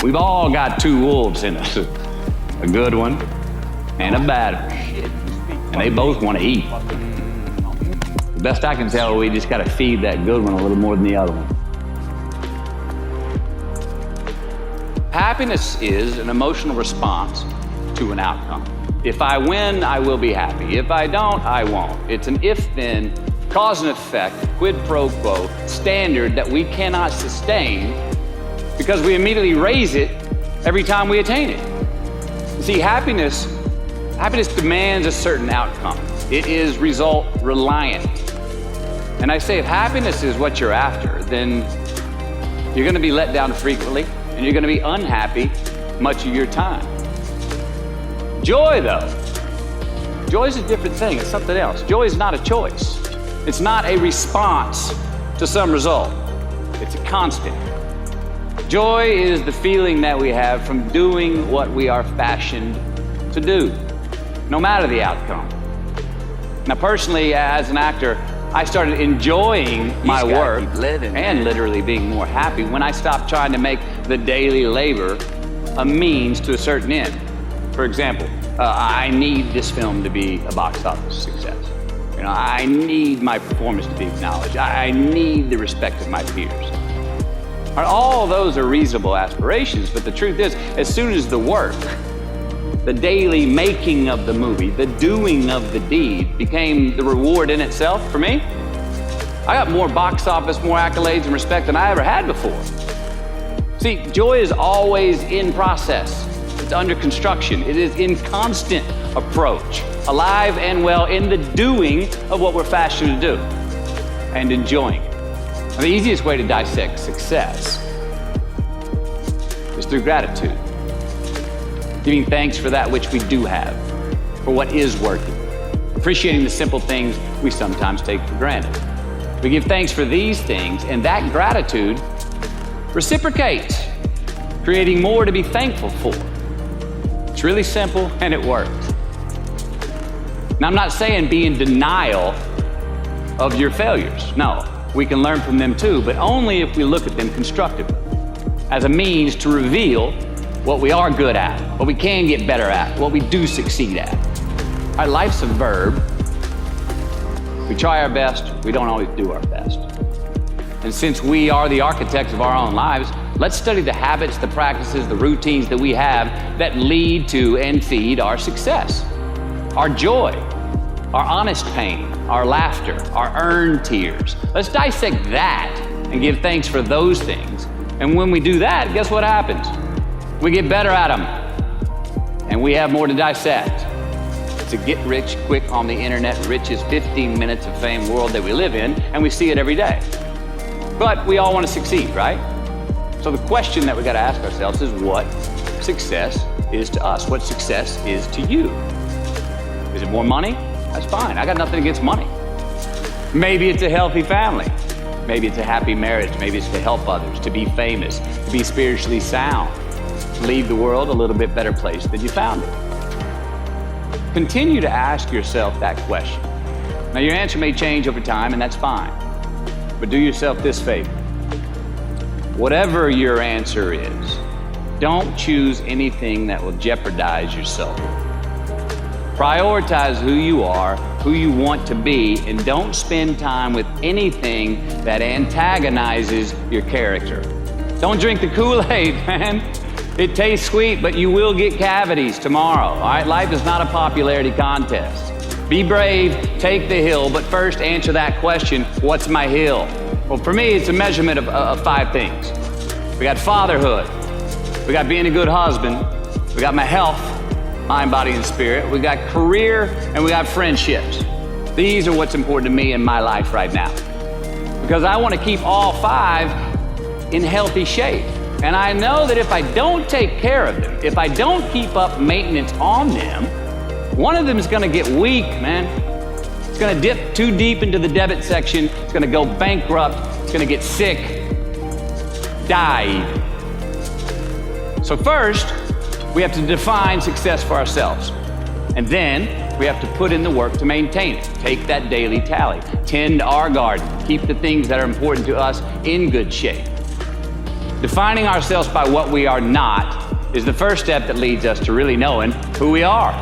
We've all got two wolves in us, a good one and a bad one, and they both want to eat. The best I can tell, we just got to feed that good one a little more than the other one. Happiness is an emotional response to an outcome. If I win, I will be happy. If I don't, I won't. It's an if-then, cause and effect, quid pro quo standard that we cannot sustain because we immediately raise it every time we attain it. You see, happiness demands a certain outcome. It is result reliant. And I say if happiness is what you're after, then you're going to be let down frequently and you're going to be unhappy much of your time. Joy, though, joy is a different thing. It's something else. Joy is not a choice. It's not a response to some result. It's a constant. Joy is the feeling that we have from doing what we are fashioned to do, no matter the outcome. Now, personally, as an actor, I started enjoying my work and literally being more happy when I stopped trying to make the daily labor a means to a certain end. For example, I need this film to be a box office success. You know, I need my performance to be acknowledged. I need the respect of my peers. All those are reasonable aspirations, but the truth is, as soon as the work, the daily making of the movie, the doing of the deed became the reward in itself for me, I got more box office, more accolades and respect than I ever had before. See, joy is always in process. It's under construction. It is in constant approach, alive and well in the doing of what we're fashioned to do and enjoying it. Now, the easiest way to dissect success is through gratitude. Giving thanks for that which we do have, for what is working, appreciating the simple things we sometimes take for granted. We give thanks for these things, and that gratitude reciprocates, creating more to be thankful for. It's really simple, and it works. Now, I'm not saying be in denial of your failures. No, we can learn from them too, but only if we look at them constructively, as a means to reveal what we are good at, what we can get better at, what we do succeed at. Our life's a verb. We try our best, we don't always do our best. And since we are the architects of our own lives, let's study the habits, the practices, the routines that we have that lead to and feed our success, our joy, our honest pain, our laughter, our earned tears. Let's dissect that and give thanks for those things. And when we do that, guess what happens? We get better at them, and we have more to dissect. It's a get rich quick on the internet, richest 15 minutes of fame world that we live in, and we see it every day. But we all want to succeed, right? So the question that we got to ask ourselves is what success is to us, what success is to you. Is it more money? That's fine. I got nothing against money. Maybe it's a healthy family. Maybe it's a happy marriage. Maybe it's to help others, to be famous, to be spiritually sound, to leave the world a little bit better place than you found it. Continue to ask yourself that question. Now, your answer may change over time, and that's fine. But do yourself this favor. Whatever your answer is, don't choose anything that will jeopardize your soul. Prioritize who you are, who you want to be, and don't spend time with anything that antagonizes your character. Don't drink the Kool-Aid, man. It tastes sweet, but you will get cavities tomorrow, all right? Life is not a popularity contest. Be brave, take the hill, but first answer that question, what's my hill? Well, for me, it's a measurement of 5 things. We got fatherhood. We got being a good husband. We got my health, mind, body, and spirit. We got career, and we got friendships. These are what's important to me in my life right now. Because I want to keep all 5 in healthy shape. And I know that if I don't take care of them, if I don't keep up maintenance on them, one of them is going to get weak, man. It's going to dip too deep into the debit section. It's going to go bankrupt. It's going to get sick, die even. So first, we have to define success for ourselves. And then we have to put in the work to maintain it. Take that daily tally. Tend our garden. Keep the things that are important to us in good shape. Defining ourselves by what we are not is the first step that leads us to really knowing who we are.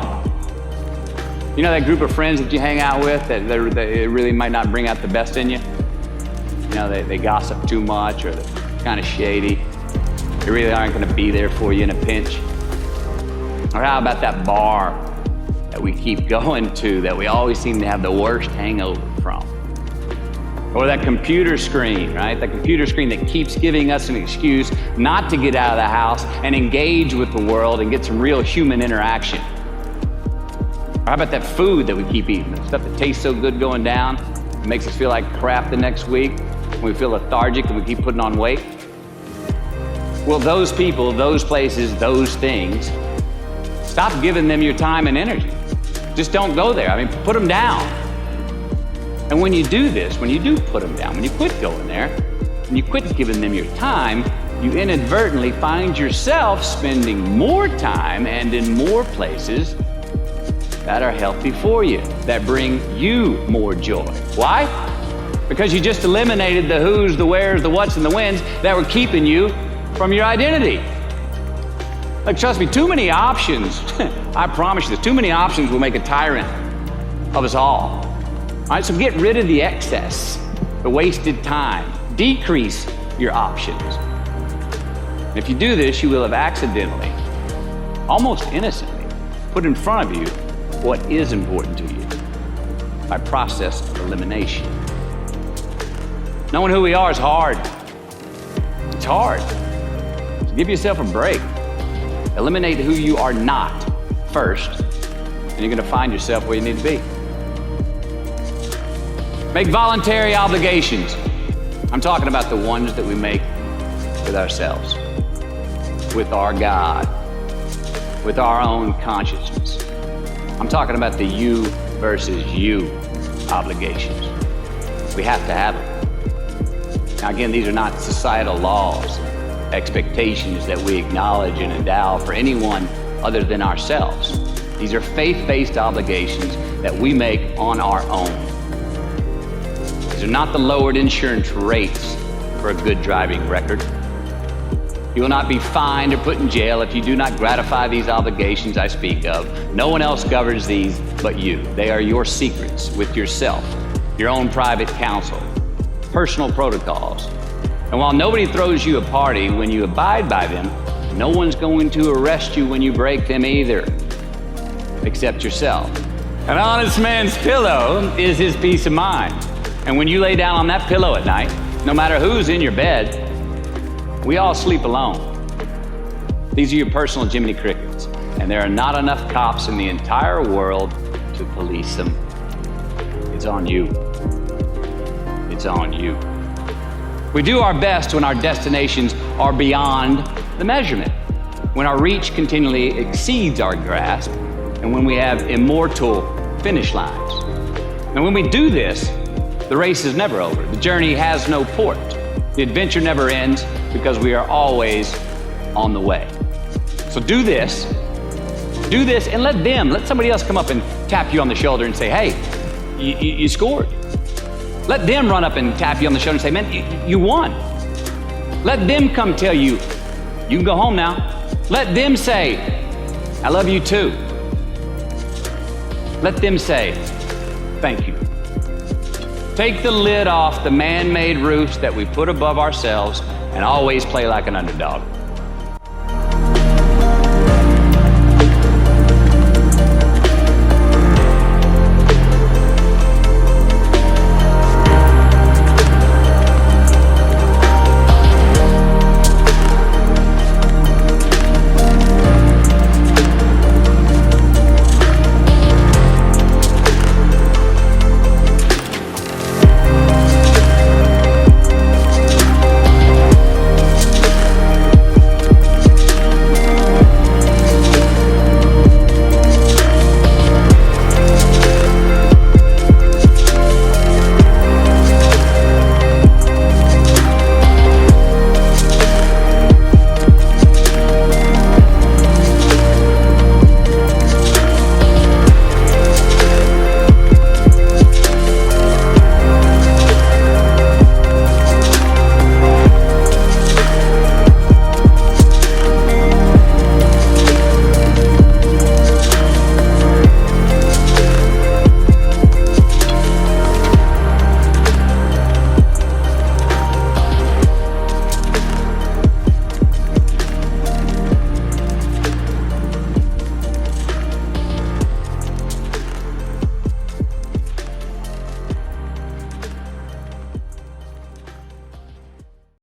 You know that group of friends that you hang out with that they really might not bring out the best in you? You know, they gossip too much, or they're kind of shady. They really aren't going to be there for you in a pinch. Or how about that bar that we keep going to that we always seem to have the worst hangover from? Or that computer screen, right? That computer screen that keeps giving us an excuse not to get out of the house and engage with the world and get some real human interaction. Or how about that food that we keep eating? The stuff that tastes so good going down, it makes us feel like crap the next week. We feel lethargic and we keep putting on weight. Well, those people, those places, those things, stop giving them your time and energy. Just don't go there. I mean, put them down. And when you do this, when you do put them down, when you quit going there, when you quit giving them your time, you inadvertently find yourself spending more time and in more places that are healthy for you, that bring you more joy. Why? Because you just eliminated the who's, the where's, the what's, and the when's that were keeping you from your identity. Like, trust me, too many options, I promise you this, too many options will make a tyrant of us all. All right, so get rid of the excess, the wasted time. Decrease your options. And if you do this, you will have accidentally, almost innocently, put in front of you what is important to you by process of elimination. Knowing who we are is hard. It's hard. So give yourself a break. Eliminate who you are not first, and you're going to find yourself where you need to be. Make voluntary obligations. I'm talking about the ones that we make with ourselves, with our God, with our own consciousness. I'm talking about the you versus you obligations. We have to have them. Now again, these are not societal laws, expectations that we acknowledge and endow for anyone other than ourselves. These are faith-based obligations that we make on our own. These are not the lowered insurance rates for a good driving record. You will not be fined or put in jail if you do not gratify these obligations I speak of. No one else governs these but you. They are your secrets with yourself, your own private counsel, personal protocols. And while nobody throws you a party when you abide by them, no one's going to arrest you when you break them either, except yourself. An honest man's pillow is his peace of mind. And when you lay down on that pillow at night, no matter who's in your bed, we all sleep alone. These are your personal Jiminy Crickets, and there are not enough cops in the entire world to police them. It's on you. It's on you. We do our best when our destinations are beyond the measurement, when our reach continually exceeds our grasp, and when we have immortal finish lines. And when we do this, the race is never over. The journey has no port. The adventure never ends because we are always on the way. So do this, and let somebody else come up and tap you on the shoulder and say, hey, you scored. Let them run up and tap you on the shoulder and say, man, you won. Let them come tell you, you can go home now. Let them say, I love you too. Let them say, thank you. Take the lid off the man-made roofs that we put above ourselves and always play like an underdog.